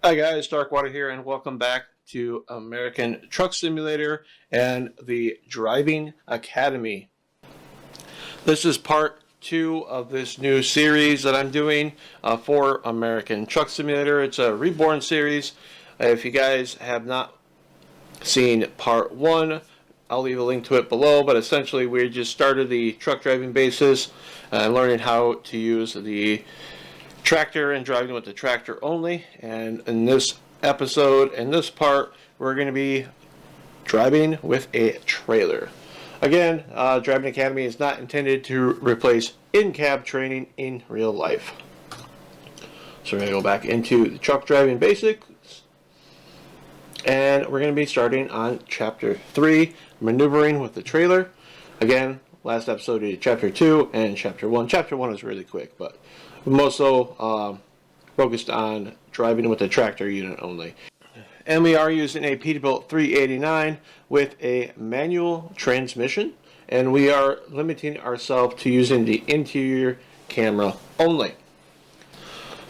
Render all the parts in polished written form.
Hi guys, Darkwater here, and welcome back to American Truck Simulator and the Driving Academy. This is part 2 of this new series that I'm doing for American Truck Simulator. It's a reborn series. If you guys have not seen part 1, I'll leave a link to it below, but essentially we just started the truck driving basis and learning how to use the tractor and driving with the tractor only. And in this episode, in this part, we're going to be driving with a trailer. Again, Driving Academy is not intended to replace in-cab training in real life. So we're going to go back into the truck driving basics, and we're going to be starting on chapter 3, maneuvering with the trailer. Again, last episode we did chapter 2 and chapter 1. Chapter 1 was really quick, but most so focused on driving with the tractor unit only. And we are using a Peterbilt 389 with a manual transmission, and we are limiting ourselves to using the interior camera only.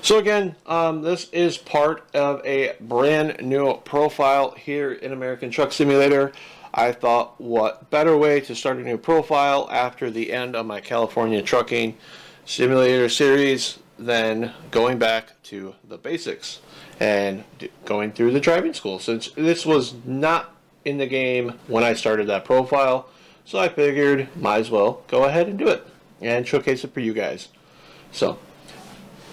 So again, this is part of a brand new profile here in American Truck Simulator. I thought, what better way to start a new profile after the end of my California Trucking Simulator series than going back to the basics and going through the driving school, since this was not in the game when I started that profile. So I figured might as well go ahead and do it and showcase it for you guys. So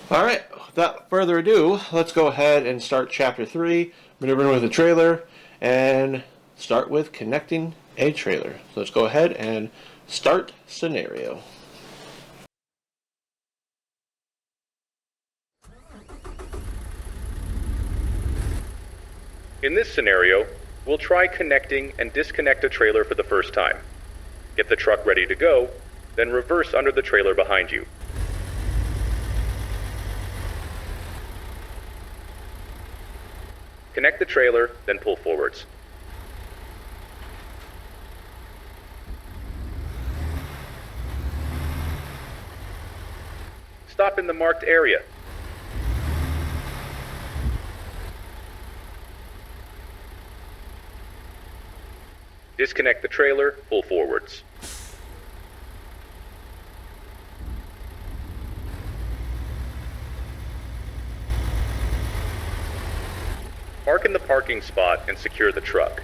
alright, without further ado, let's go ahead and start chapter 3, maneuvering with a trailer, and start with connecting a trailer. So let's go ahead and start scenario. In this scenario, we'll try connecting and disconnect a trailer for the first time. Get the truck ready to go, then reverse under the trailer behind you. Connect the trailer, then pull forwards. Stop in the marked area. Disconnect the trailer, pull forwards. Park in the parking spot and secure the truck.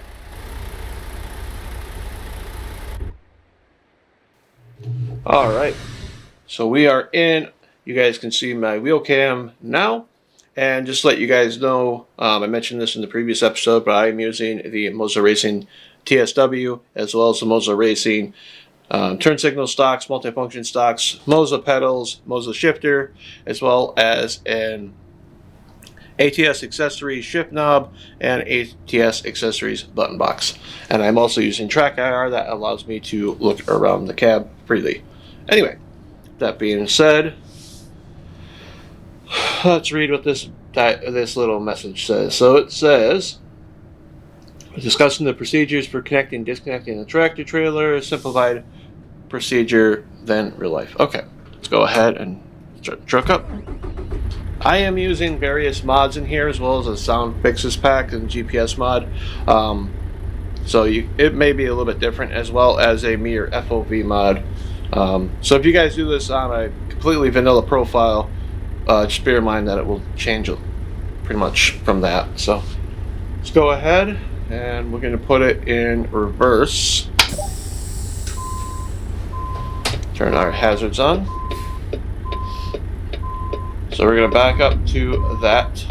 Alright, so we are in. You guys can see my wheel cam now. And just to let you guys know, I mentioned this in the previous episode, but I'm using the Moza Racing TSW as well as the Moza Racing turn signal stocks, multifunction stocks, Moza pedals, Moza shifter, as well as an ATS accessories shift knob and ATS accessories button box. And I'm also using Track IR that allows me to look around the cab freely. Anyway, that being said, let's read what this little message says. So it says, discussing the procedures for connecting and disconnecting the tractor trailer, simplified procedure than real life. Okay, let's go ahead and start the truck up. I am using various mods in here, as well as a sound fixes pack and GPS mod. So it may be a little bit different, as well as a mere FOV mod. So if you guys do this on a completely vanilla profile, just bear in mind that it will change pretty much from that. So let's go ahead, and we're going to put it in reverse. Turn our hazards on. So we're going to back up to that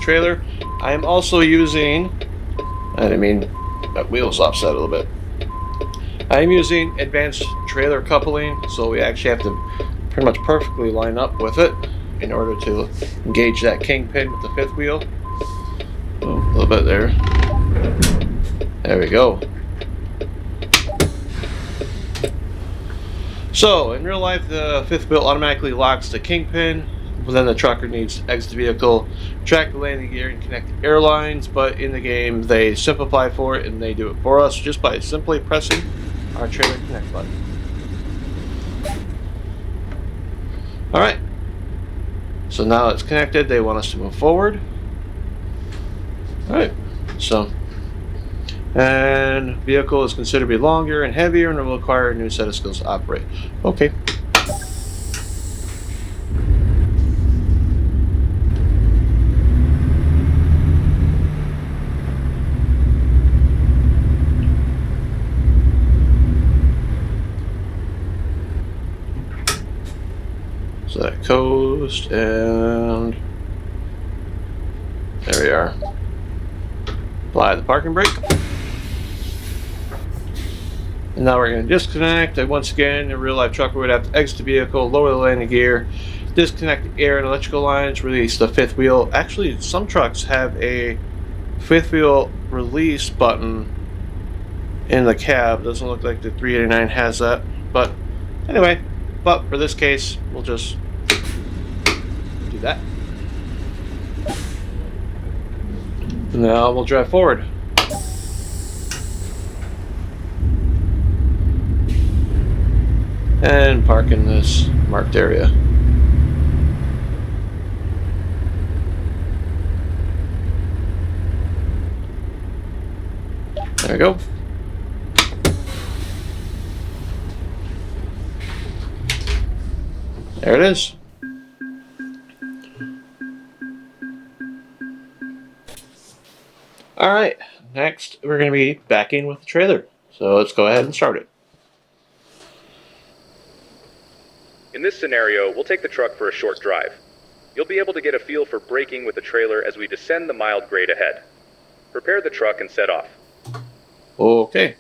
trailer. I am also using, that wheel's offset a little bit. I am using advanced trailer coupling, so we actually have to pretty much perfectly line up with it in order to engage that kingpin with the fifth wheel. Oh, a little bit there. There we go. So in real life, the fifth wheel automatically locks the kingpin. But then the trucker needs to exit the vehicle, track the landing gear, and connect the airlines. But in the game, they simplify for it, and they do it for us just by simply pressing our trailer connect button. Alright, so now it's connected. They want us to move forward. Alright, so. And vehicle is considered to be longer and heavier and will require a new set of skills to operate. Okay. So that coast, and there we are. Apply the parking brake. And now we're going to disconnect. And once again, a real life trucker would have to exit the vehicle, lower the landing gear, disconnect the air and electrical lines, release the fifth wheel. Actually, some trucks have a fifth wheel release button in the cab. Doesn't look like the 389 has that. But anyway, but for this case, we'll just do that. Now we'll drive forward. And park in this marked area. There we go. There it is. Alright, next we're going to be backing with the trailer. So let's go ahead and start it. In this scenario, we'll take the truck for a short drive. You'll be able to get a feel for braking with the trailer as we descend the mild grade ahead. Prepare the truck and set off. Okay.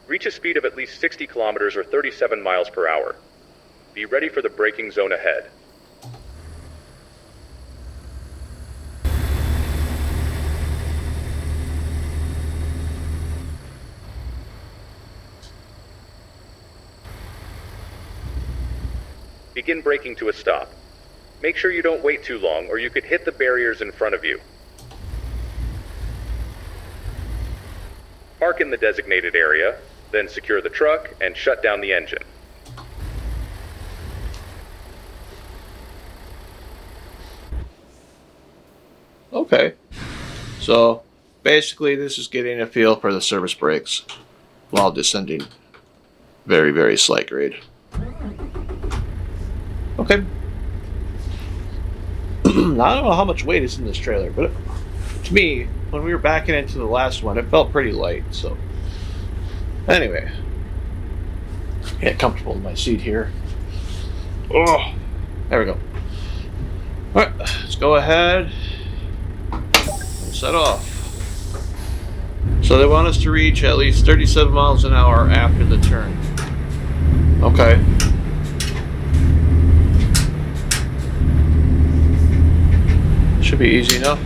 Reach a speed of at least 60 kilometers or 37 miles per hour. Be ready for the braking zone ahead. Begin braking to a stop. Make sure you don't wait too long or you could hit the barriers in front of you. Park in the designated area, then secure the truck and shut down the engine. Okay. So basically this is getting a feel for the service brakes while descending very, very slight grade. Okay. Now, I don't know how much weight is in this trailer, but to me, when we were backing into the last one, it felt pretty light. So anyway, get comfortable in my seat here. Oh, there we go. All right, let's go ahead and set off. So they want us to reach at least 37 miles an hour after the turn. Okay. Should be easy enough.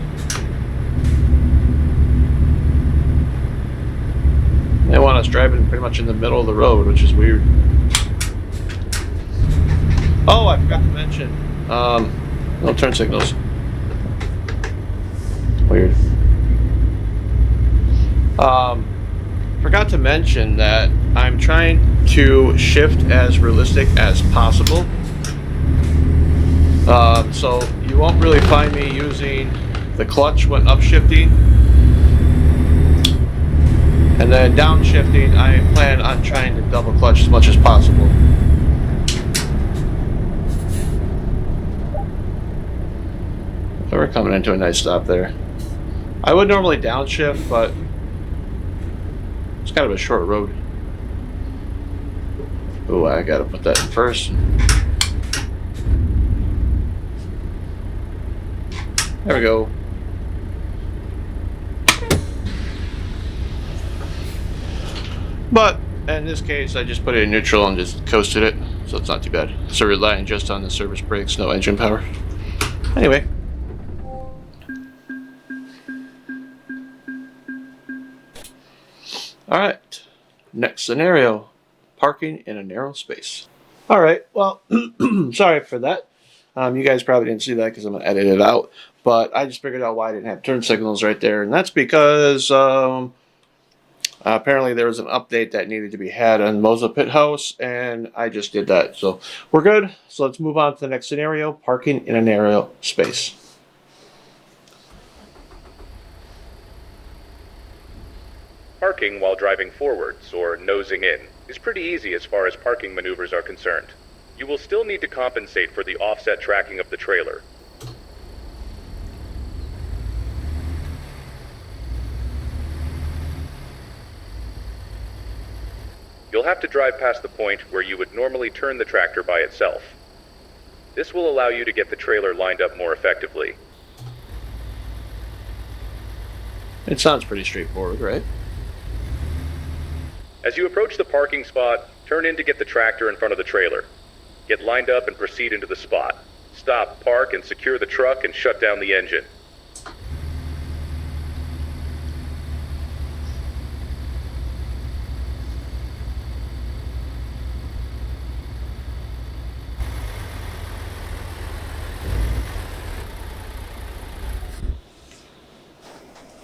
They want us driving pretty much in the middle of the road, which is weird. Oh, I forgot to mention. No turn signals. Weird. Forgot to mention that I'm trying to shift as realistic as possible. So you won't really find me using the clutch when upshifting. And then downshifting, I plan on trying to double clutch as much as possible. So we're coming into a nice stop there. I would normally downshift, but it's kind of a short road. Oh, I gotta put that in first. There we go. But in this case, I just put it in neutral and just coasted it, so it's not too bad. So relying just on the service brakes, no engine power. Anyway. Alright. Next scenario, parking in a narrow space. All right, well, sorry for that. You guys probably didn't see that because I'm going to edit it out. But I just figured out why I didn't have turn signals right there. And that's because apparently there was an update that needed to be had on Moza Pit House. And I just did that. So we're good. So let's move on to the next scenario, parking in a narrow space. Parking while driving forwards, or nosing in, is pretty easy as far as parking maneuvers are concerned. You will still need to compensate for the offset tracking of the trailer. You'll have to drive past the point where you would normally turn the tractor by itself. This will allow you to get the trailer lined up more effectively. It sounds pretty straightforward, right? As you approach the parking spot, turn in to get the tractor in front of the trailer. Get lined up and proceed into the spot. Stop, park, and secure the truck and shut down the engine.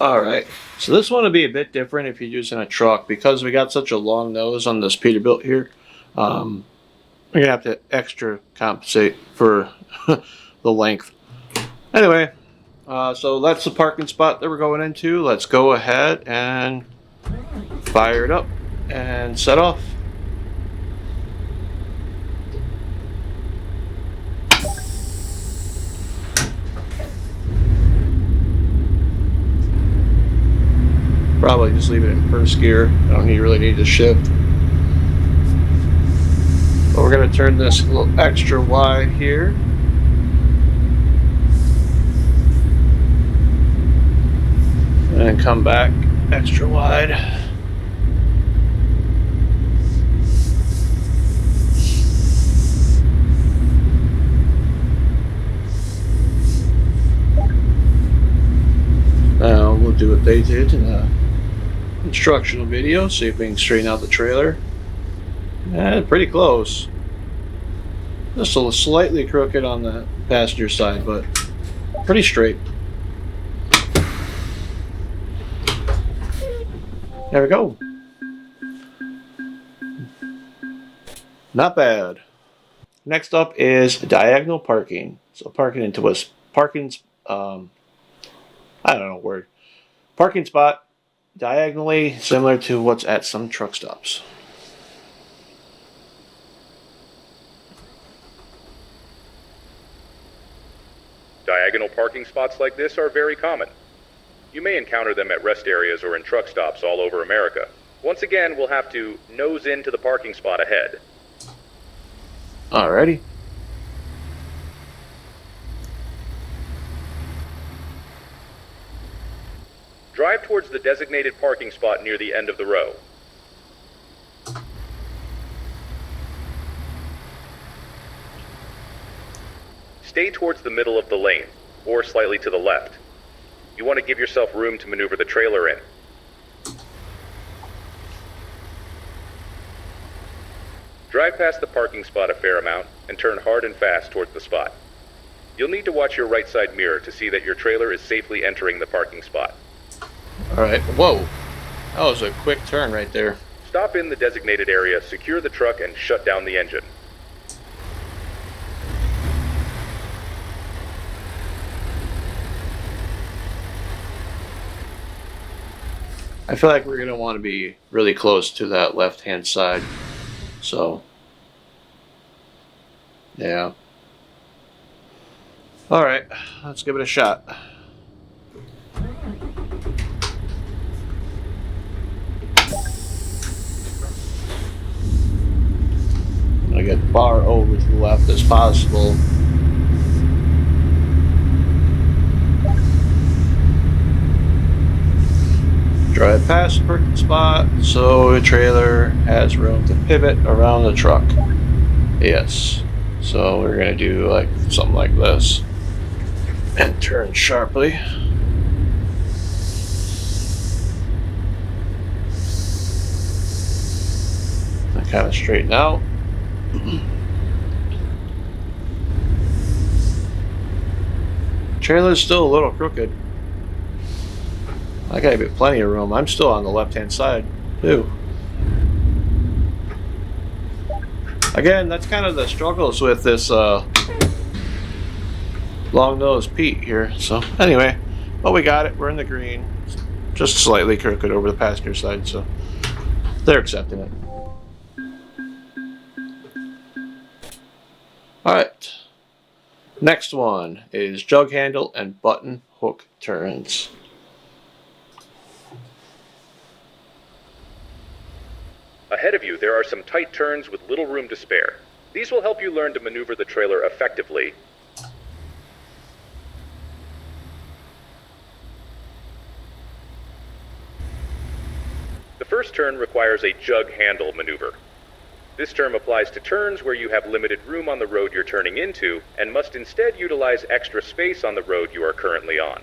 Alright, so this one will be a bit different if you're using a truck because we got such a long nose on this Peterbilt here. We're going to have to extra compensate for the length. Anyway, so that's the parking spot that we're going into. Let's go ahead and fire it up and set off. Probably just leave it in first gear. I don't really need to shift. But we're going to turn this a little extra wide here. And come back extra wide. Now we'll do what they did in a instructional video, see if we can straighten out the trailer. Pretty close. Just a slightly crooked on the passenger side, but pretty straight. There we go. Not bad. Next up is diagonal parking. So parking into a parking spot diagonally, similar to what's at some truck stops. Diagonal parking spots like this are very common. You may encounter them at rest areas or in truck stops all over America. Once again, we'll have to nose into the parking spot ahead. Alrighty. Drive towards the designated parking spot near the end of the row. Stay towards the middle of the lane, or slightly to the left. You want to give yourself room to maneuver the trailer in. Drive past the parking spot a fair amount and turn hard and fast towards the spot. You'll need to watch your right side mirror to see that your trailer is safely entering the parking spot. Alright, whoa. That was a quick turn right there. Stop in the designated area, secure the truck, and shut down the engine. I feel like we're going to want to be really close to that left-hand side. So, yeah. Alright, let's give it a shot. I'm going to get far over to the left as possible. Drive past the parking spot so the trailer has room to pivot around the truck. Yes. So we're going to do like something like this and turn sharply. kind of straighten out. Trailer's still a little crooked. I gotta get plenty of room. I'm still on the left-hand side, too. Again, that's kind of the struggles with this long-nosed Pete here. So, anyway, well, we got it. We're in the green. Just slightly crooked over the passenger side, so they're accepting it. Alright. Next one is jug handle and button hook turns. Ahead of you, there are some tight turns with little room to spare. These will help you learn to maneuver the trailer effectively. The first turn requires a jug handle maneuver. This term applies to turns where you have limited room on the road you're turning into and must instead utilize extra space on the road you are currently on.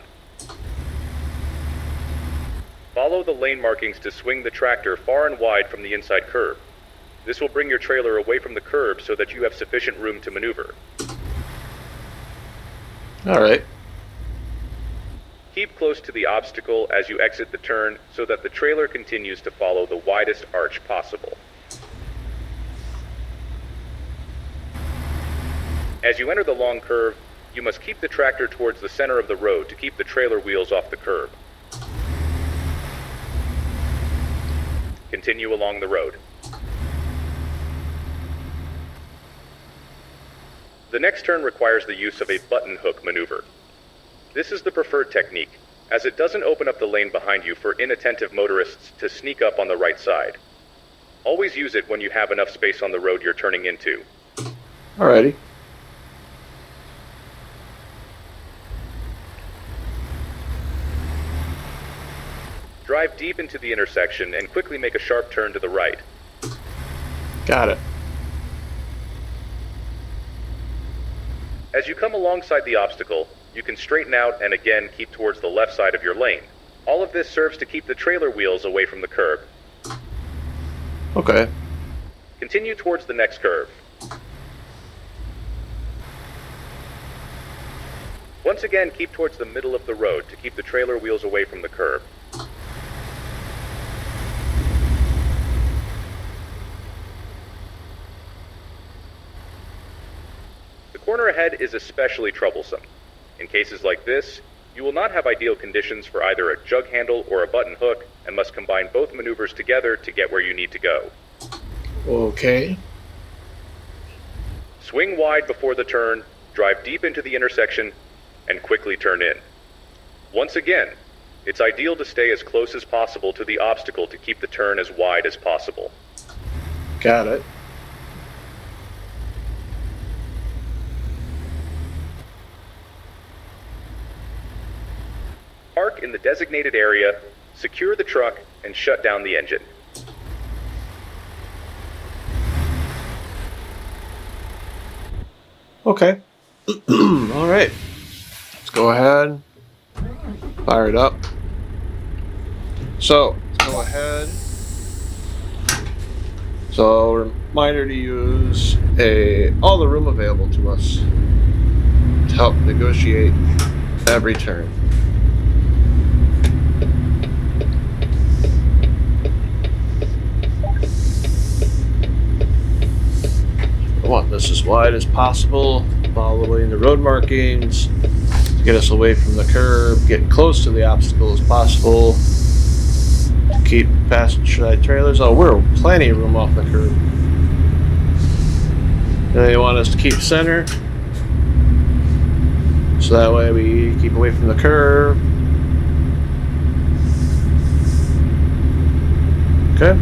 Follow the lane markings to swing the tractor far and wide from the inside curb. This will bring your trailer away from the curb so that you have sufficient room to maneuver. Alright. Keep close to the obstacle as you exit the turn so that the trailer continues to follow the widest arch possible. As you enter the long curve, you must keep the tractor towards the center of the road to keep the trailer wheels off the curb. Continue along the road. The next turn requires the use of a button hook maneuver. This is the preferred technique, as it doesn't open up the lane behind you for inattentive motorists to sneak up on the right side. Always use it when you have enough space on the road you're turning into. Alrighty. Drive deep into the intersection and quickly make a sharp turn to the right. Got it. As you come alongside the obstacle, you can straighten out and again keep towards the left side of your lane. All of this serves to keep the trailer wheels away from the curb. Okay. Continue towards the next curve. Once again, keep towards the middle of the road to keep the trailer wheels away from the curb. The corner ahead is especially troublesome. In cases like this, you will not have ideal conditions for either a jug handle or a button hook and must combine both maneuvers together to get where you need to go. Okay. Swing wide before the turn, drive deep into the intersection, and quickly turn in. Once again, it's ideal to stay as close as possible to the obstacle to keep the turn as wide as possible. Got it. Park in the designated area, secure the truck, and shut down the engine. Okay. Alright. Let's go ahead. Fire it up. So, let's go ahead. So, reminder to use all the room available to us to help negotiate every turn. I want this as wide as possible, following the road markings to get us away from the curb, get close to the obstacle as possible, to keep passenger side trailers. Oh, we're plenty of room off the curb. And they want us to keep center, so that way we keep away from the curb. Okay.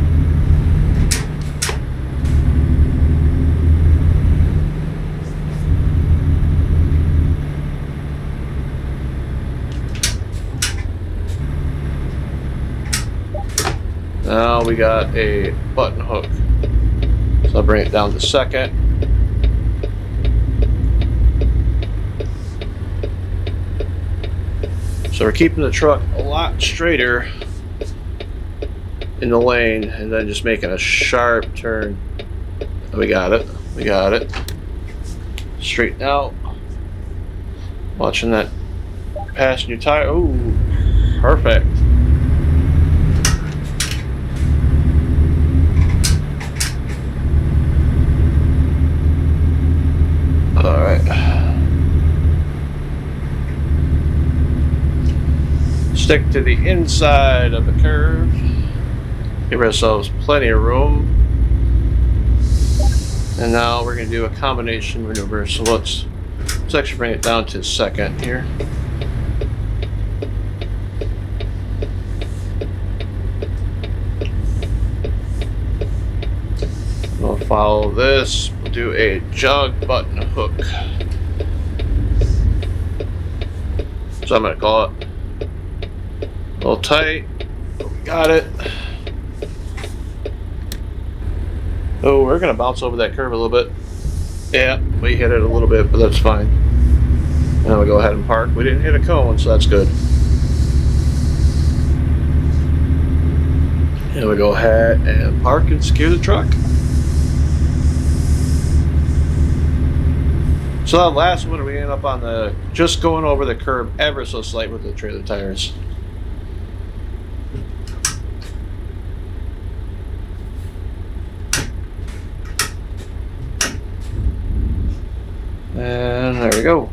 Now we got a button hook. So I'll bring it down to second. So we're keeping the truck a lot straighter in the lane and then just making a sharp turn. We got it. We got it. Straighten out. Watching that passenger tire. Ooh, perfect. All right. Stick to the inside of the curve. Give ourselves plenty of room. And now we're going to do a combination maneuver. So let's actually bring it down to second here. We'll follow this. We'll do a jug button hook. So I'm going to call it. A little tight. But we got it. Oh, we're going to bounce over that curve a little bit. Yeah, we hit it a little bit, but that's fine. And then we'll go ahead and park. We didn't hit a cone, so that's good. And we go ahead and park and secure the truck. So that last one, we end up on the just going over the curb ever so slight with the trailer tires. And there we go.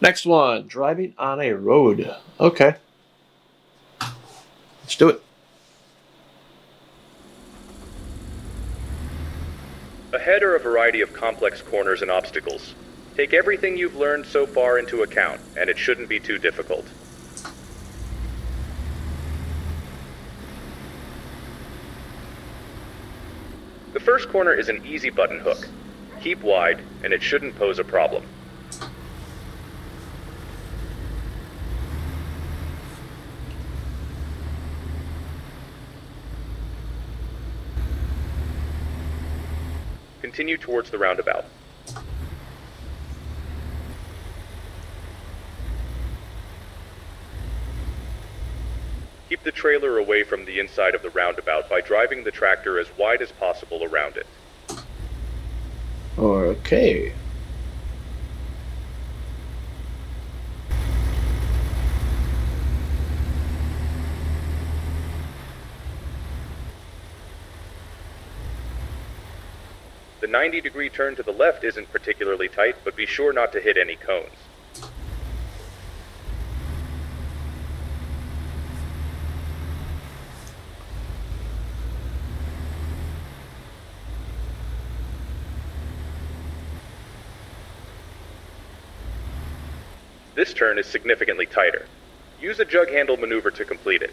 Next one, driving on a road. Okay. Let's do it. Ahead are a variety of complex corners and obstacles. Take everything you've learned so far into account, and it shouldn't be too difficult. The first corner is an easy button hook. Keep wide, and it shouldn't pose a problem. Continue towards the roundabout. Keep the trailer away from the inside of the roundabout by driving the tractor as wide as possible around it. Okay. The 90-degree turn to the left isn't particularly tight, but be sure not to hit any cones. This turn is significantly tighter. Use a jug handle maneuver to complete it.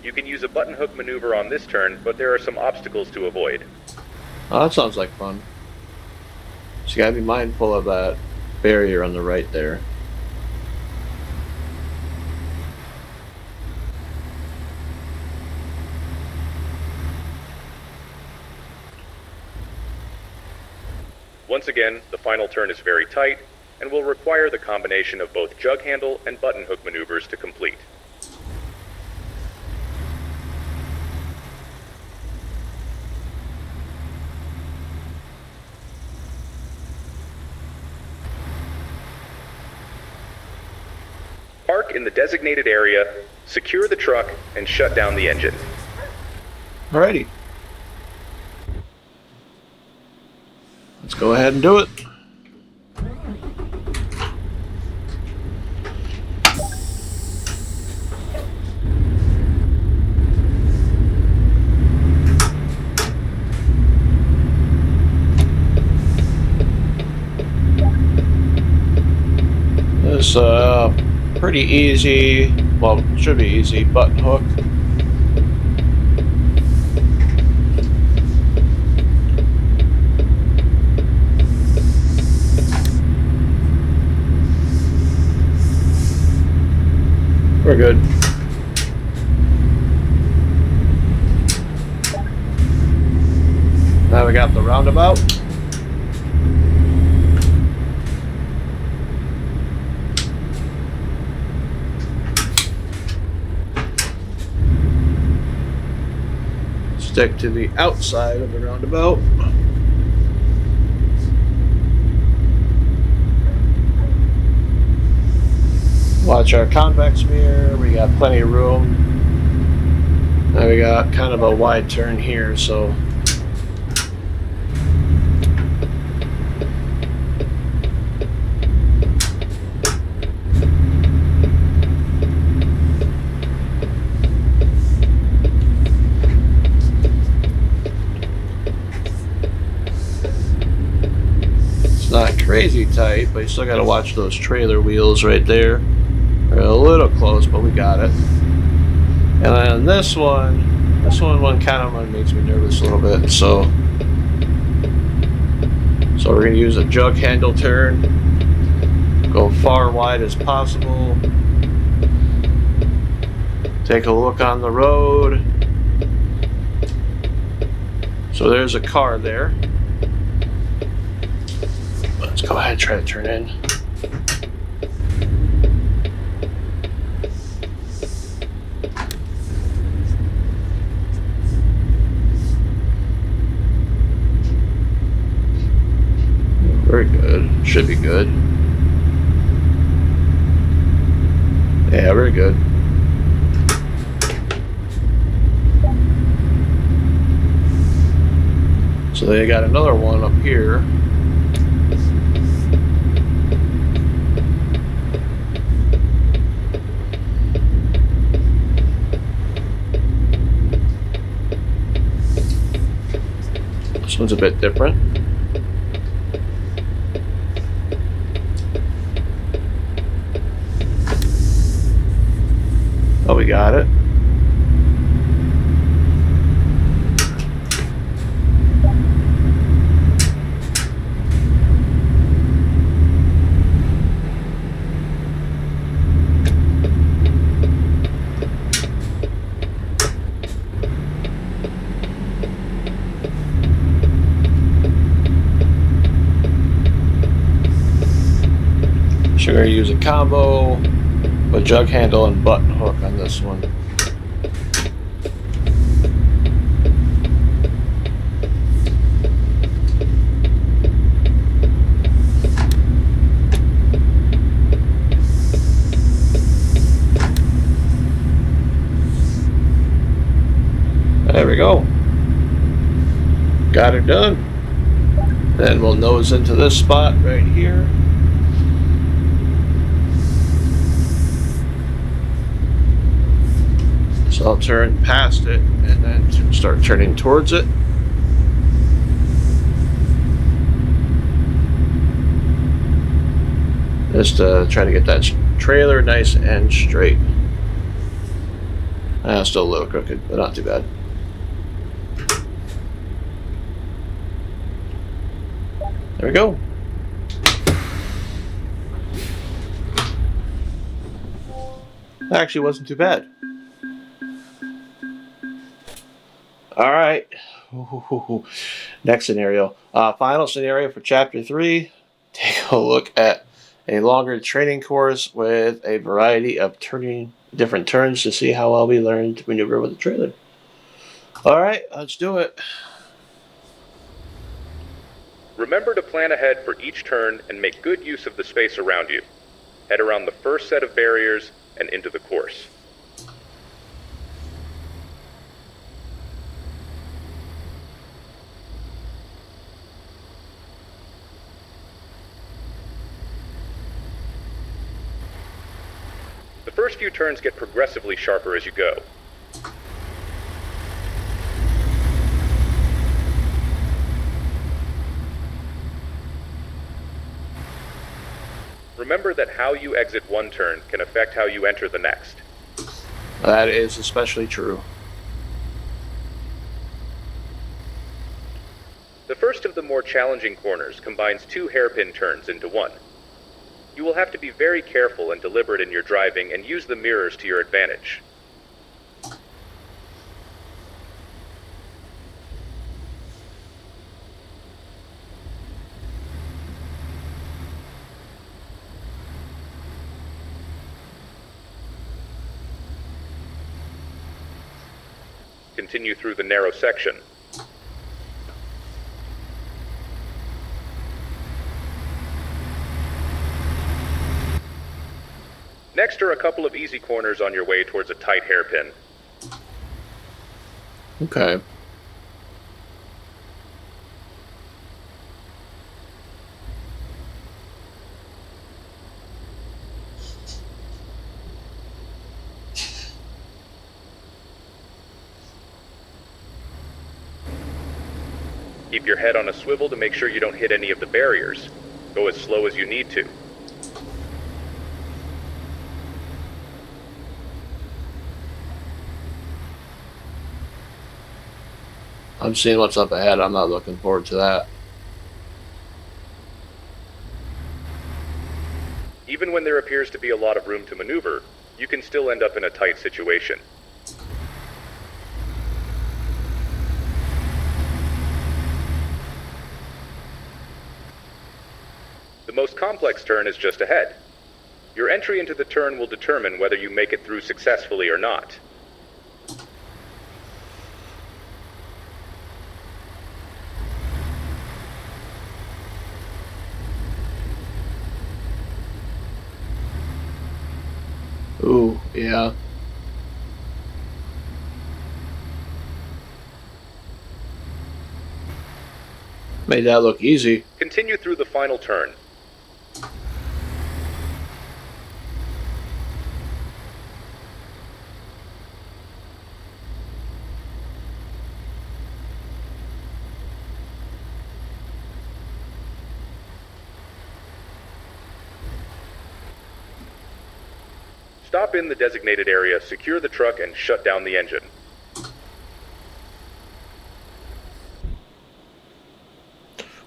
You can use a button hook maneuver on this turn, but there are some obstacles to avoid. Oh, that sounds like fun. So you gotta be mindful of that barrier on the right there. Once again, the final turn is very tight and will require the combination of both jug handle and button hook maneuvers to complete. Park in the designated area, secure the truck, and shut down the engine. Alrighty. Let's go ahead and do it. This pretty easy, well, should be easy, button hook. at the roundabout. Stick to the outside of the roundabout. Watch our convex mirror. We got plenty of room. Now we got kind of a wide turn here, so not crazy tight, but you still got to watch those trailer wheels right there. They're a little close, but we got it. And then this one kind of makes me nervous a little bit. So we're gonna use a jug handle turn. Go far wide as possible. Take a look on the road. So there's a car there. Let's go ahead and try to turn in. Very good. Should be good. Yeah, very good. So they got another one up here. This one's a bit different. Oh, we got it. So we're going to use a combo with jug handle and button hook on this one. There we go. Got it done. Then we'll nose into this spot right here. So I'll turn past it and then start turning towards it. Just to try to get that trailer nice and straight. Still a little crooked, but not too bad. There we go. Actually wasn't too bad. All right. Next scenario. Final scenario for Chapter 3. Take a look at a longer training course with a variety of different turns to see how well we learn to maneuver with the trailer. All right, let's do it. Remember to plan ahead for each turn and make good use of the space around you. Head around the first set of barriers and into the course. The first few turns get progressively sharper as you go. Remember that how you exit one turn can affect how you enter the next. That is especially true. The first of the more challenging corners combines 2 hairpin turns into one. You will have to be very careful and deliberate in your driving and use the mirrors to your advantage. continue through the narrow section. Next are a couple of easy corners on your way towards a tight hairpin. Okay. Keep your head on a swivel to make sure you don't hit any of the barriers. Go as slow as you need to. I'm seeing what's up ahead. I'm not looking forward to that. Even when there appears to be a lot of room to maneuver, you can still end up in a tight situation. The most complex turn is just ahead. Your entry into the turn will determine whether you make it through successfully or not. Ooh, yeah. Made that look easy. Continue through the final turn. Stop in the designated area, secure the truck, and shut down the engine.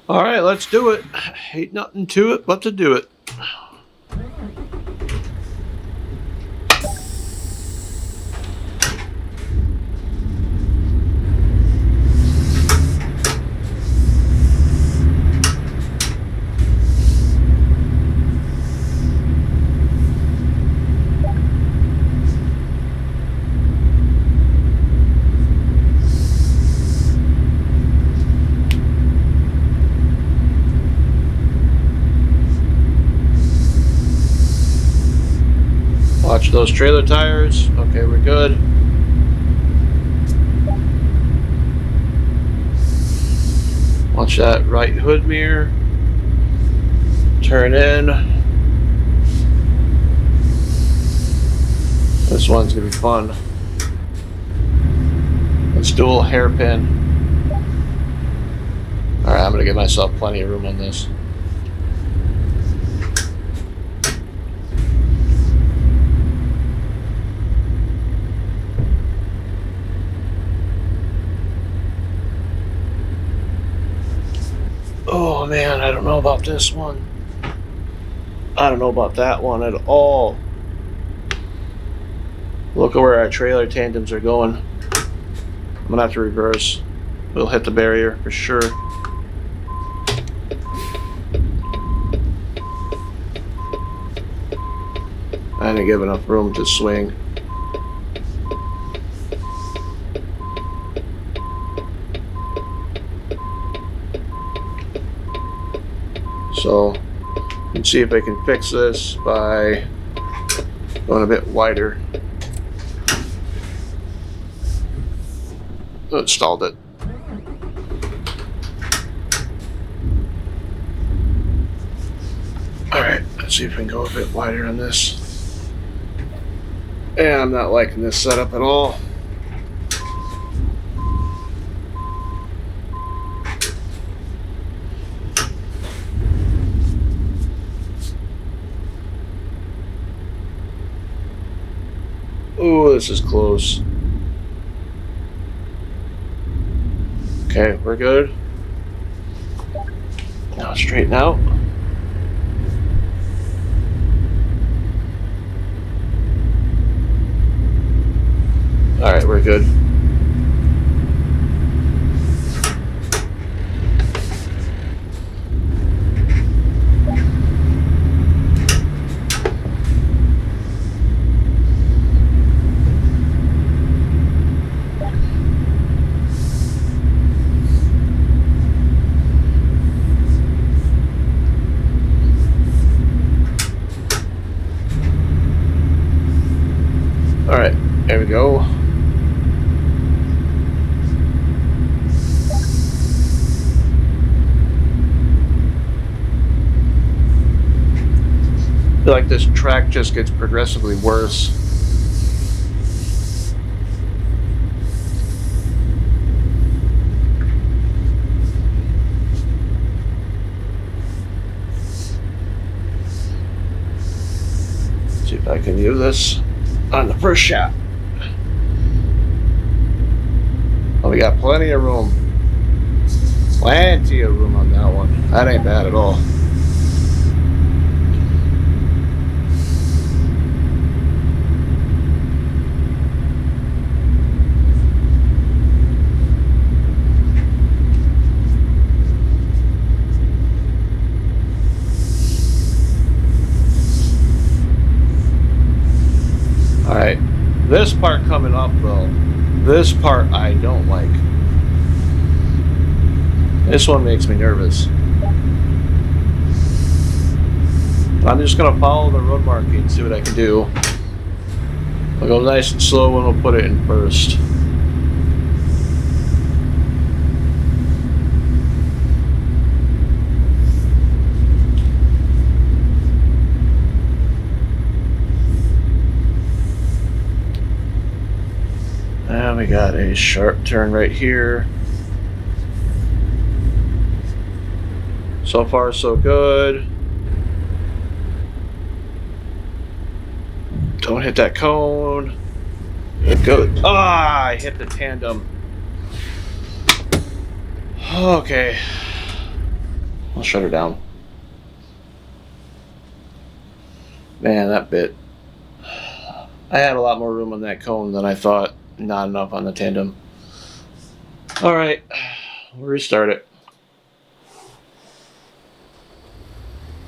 Alright, let's do it. Ain't nothing to it but to do it. Watch those trailer tires. Okay, we're good. Watch that right hood mirror. Turn in. This one's gonna be fun. Let's dual hairpin. Alright, I'm gonna give myself plenty of room on this. Oh man, I don't know about this one. I don't know about that one at all. Look at where our trailer tandems are going. I'm gonna have to reverse. We'll hit the barrier for sure. I didn't give enough room to swing. So, let's see if I can fix this by going a bit wider. Oh, it stalled it. Alright, let's see if we can go a bit wider on this. And I'm not liking this setup at all. Ooh, this is close. Okay, we're good. Now straighten out. Alright, we're good. feel like this track just gets progressively worse. See if I can use this on the first shot. Oh, we got plenty of room. Plenty of room on that one. That ain't bad at all. Alright, this part coming up though, this part I don't like. This one makes me nervous. I'm just gonna follow the road marking, see what I can do. I'll go nice and slow and we'll put it in first. And we got a sharp turn right here. So far, so good. Don't hit that cone. Good. Ah, I hit the tandem. Okay. I'll shut her down. Man, that bit. I had a lot more room on that cone than I thought. Not enough on the tandem. Alright, we'll restart it.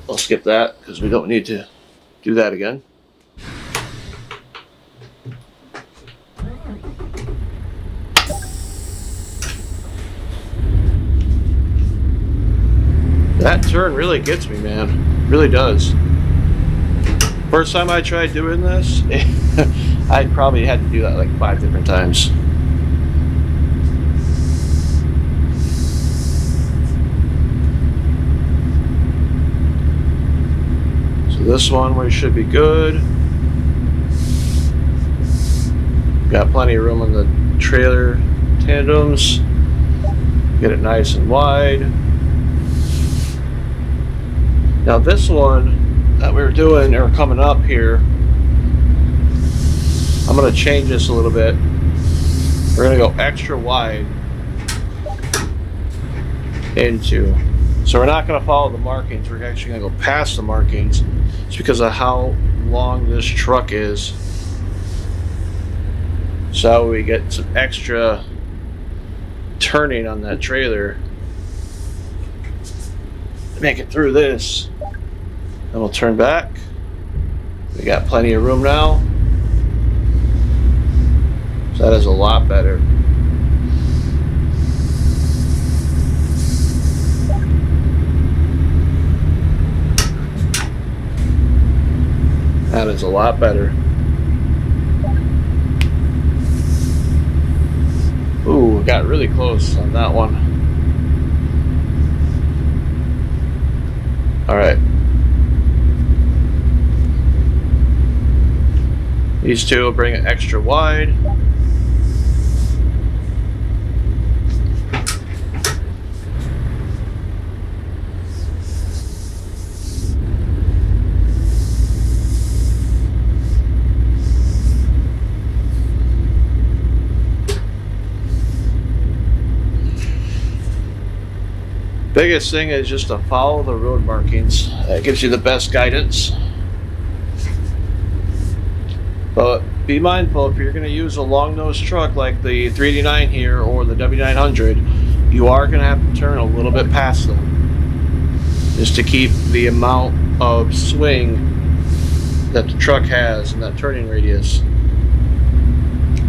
I'll skip that because we don't need to do that again. That turn really gets me, man. Really does. First time I tried doing this, I probably had to do that like 5 different times. So this one we should be good. Got plenty of room on the trailer tandems. Get it nice and wide. Now this one that we were doing, or coming up here, I'm going to change this a little bit. We're going to go extra wide into. So we're not going to follow the markings. We're actually going to go past the markings. It's because of how long this truck is. So we get some extra turning on that trailer to make it through this. Then we'll turn back. We got plenty of room now. So that is a lot better. That is a lot better. Ooh, got really close on that one. All right. These two will bring it extra wide. Biggest thing is just to follow the road markings. That gives you the best guidance. But be mindful, if you're going to use a long nose truck like the 389 here or the W900, you are going to have to turn a little bit past them, just to keep the amount of swing that the truck has in that turning radius.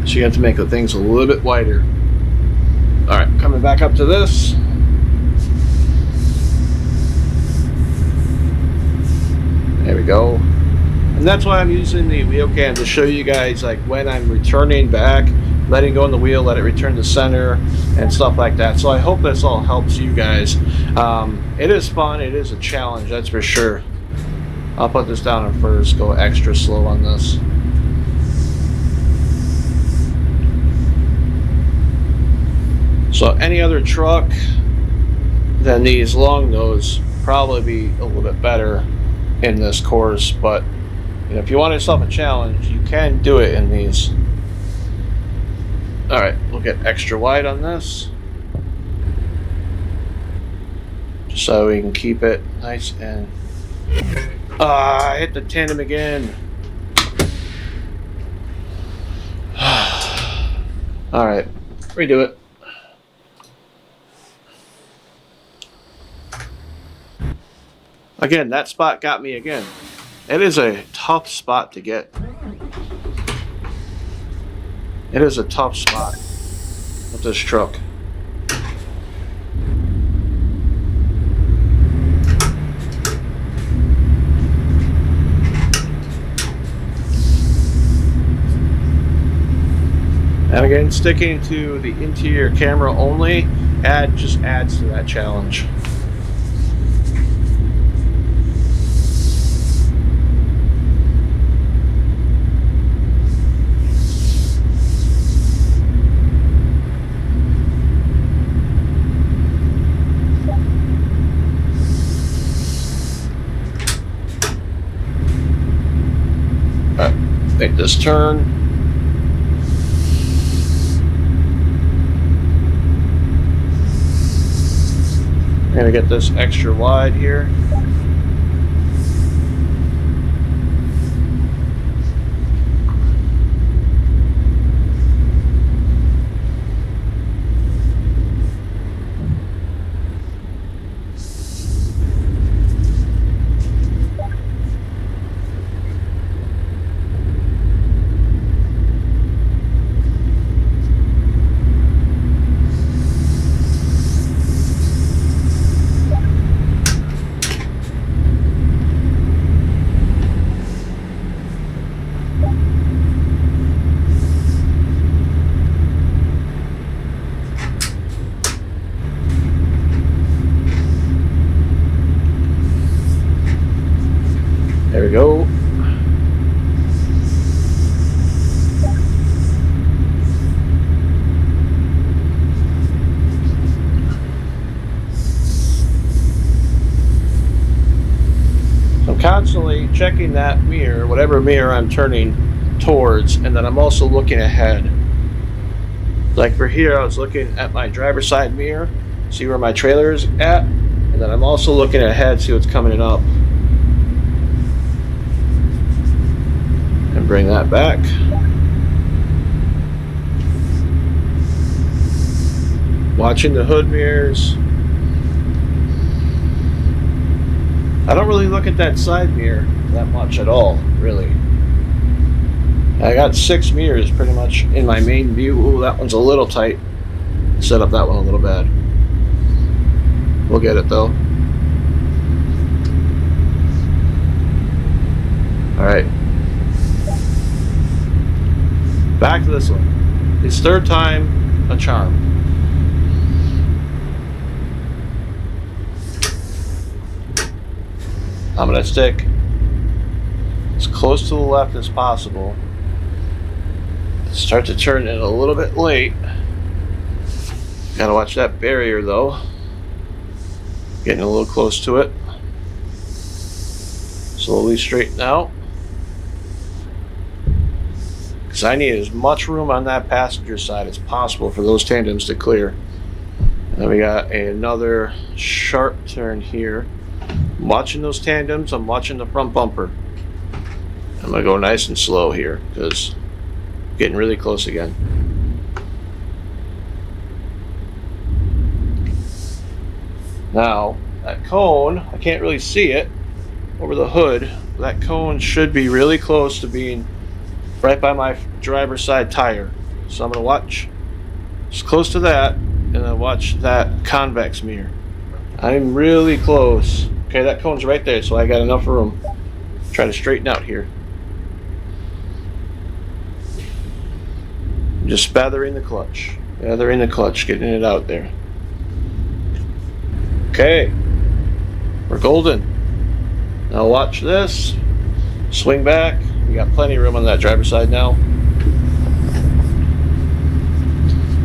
So you have to make the things a little bit wider. Alright, coming back up to this. There we go. And that's why I'm using the wheel cam, to show you guys like when I'm returning back, letting go on the wheel, let it return to center and stuff like that. So I hope this all helps you guys. It is fun, it is a challenge, that's for sure. I'll put this down in first, go extra slow on this. So any other truck than these long nose probably be a little bit better in this course, but if you want yourself a challenge, you can do it in these. Alright, we'll get extra wide on this, just so we can keep it nice and... I hit the tandem again. Alright, redo it. Again, that spot got me again. It is a tough spot to get. It is a tough spot with this truck. And again, sticking to the interior camera only just adds to that challenge. Alright, make this turn. I'm gonna get this extra wide here. There we go. I'm constantly checking that mirror, whatever mirror I'm turning towards, and then I'm also looking ahead. Like for here, I was looking at my driver's side mirror, see where my trailer is at, and then I'm also looking ahead, see what's coming up. And bring that back. Watching the hood mirrors. I don't really look at that side mirror that much at all, really. I got 6 mirrors pretty much in my main view. Ooh, that one's a little tight. Set up that one a little bad. We'll get it though. Alright. Back to this one. It's third time a charm. I'm going to stick as close to the left as possible. Start to turn it a little bit late. Gotta watch that barrier though. Getting a little close to it. Slowly straighten out. Because I need as much room on that passenger side as possible for those tandems to clear. And then we got another sharp turn here. I'm watching those tandems, I'm watching the front bumper. I'm gonna go nice and slow here because getting really close again. Now, that cone, I can't really see it over the hood. That cone should be really close to being right by my driver's side tire. So I'm gonna watch as close to that and then watch that convex mirror. I'm really close. Okay, that cone's right there, so I got enough room. Try to straighten out here. Just spathering the clutch. Spathering the clutch, getting it out there. Okay. We're golden. Now watch this. Swing back. We got plenty of room on that driver's side now.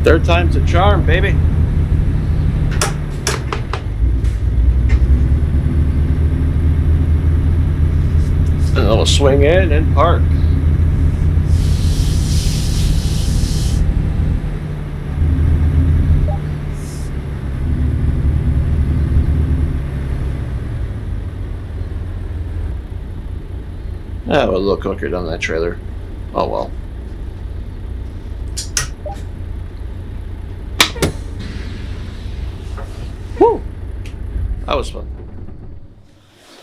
Third time's a charm, baby. And then we'll swing in and park. That would look quicker on that trailer. Oh well. Woo! That was fun.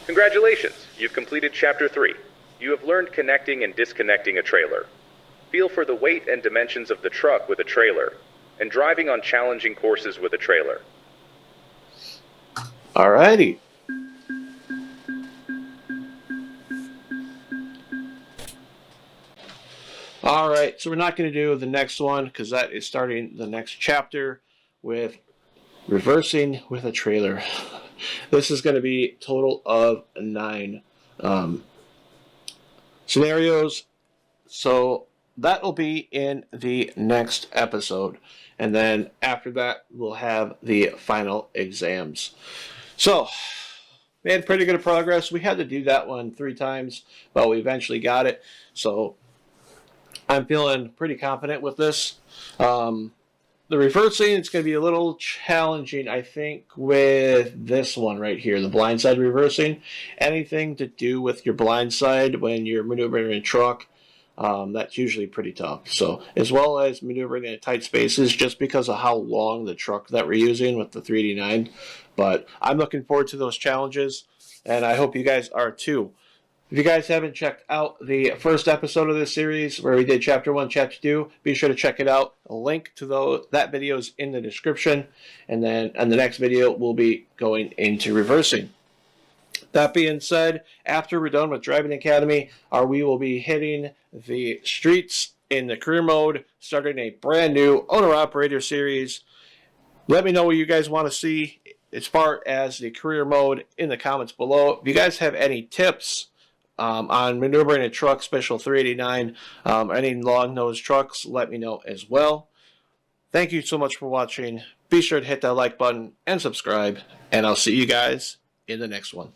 Congratulations, you've completed Chapter 3. You have learned connecting and disconnecting a trailer. Feel for the weight and dimensions of the truck with a trailer, and driving on challenging courses with a trailer. Alrighty. Alright, so we're not going to do the next one because that is starting the next chapter with reversing with a trailer. This is going to be a total of 9 scenarios. So that will be in the next episode. And then after that, we'll have the final exams. So, made pretty good progress. We had to do that one 3 times, but we eventually got it. So, I'm feeling pretty confident with this. The reversing, it's going to be a little challenging, I think, with this one right here, the blindside reversing. Anything to do with your blindside when you're maneuvering a truck, that's usually pretty tough. So, as well as maneuvering in tight spaces, just because of how long the truck that we're using with the 389. But I'm looking forward to those challenges, and I hope you guys are too. If you guys haven't checked out the first episode of this series where we did Chapter 1, Chapter 2, be sure to check it out. A link to that video is in the description. And then in the next video, we'll be going into reversing. That being said, after we're done with Driving Academy, we will be hitting the streets in the career mode, starting a brand new owner-operator series. Let me know what you guys want to see as far as the career mode in the comments below. If you guys have any tips on maneuvering a truck, special 389, any long-nosed trucks, let me know as well. Thank you so much for watching. Be sure to hit that like button and subscribe, and I'll see you guys in the next one.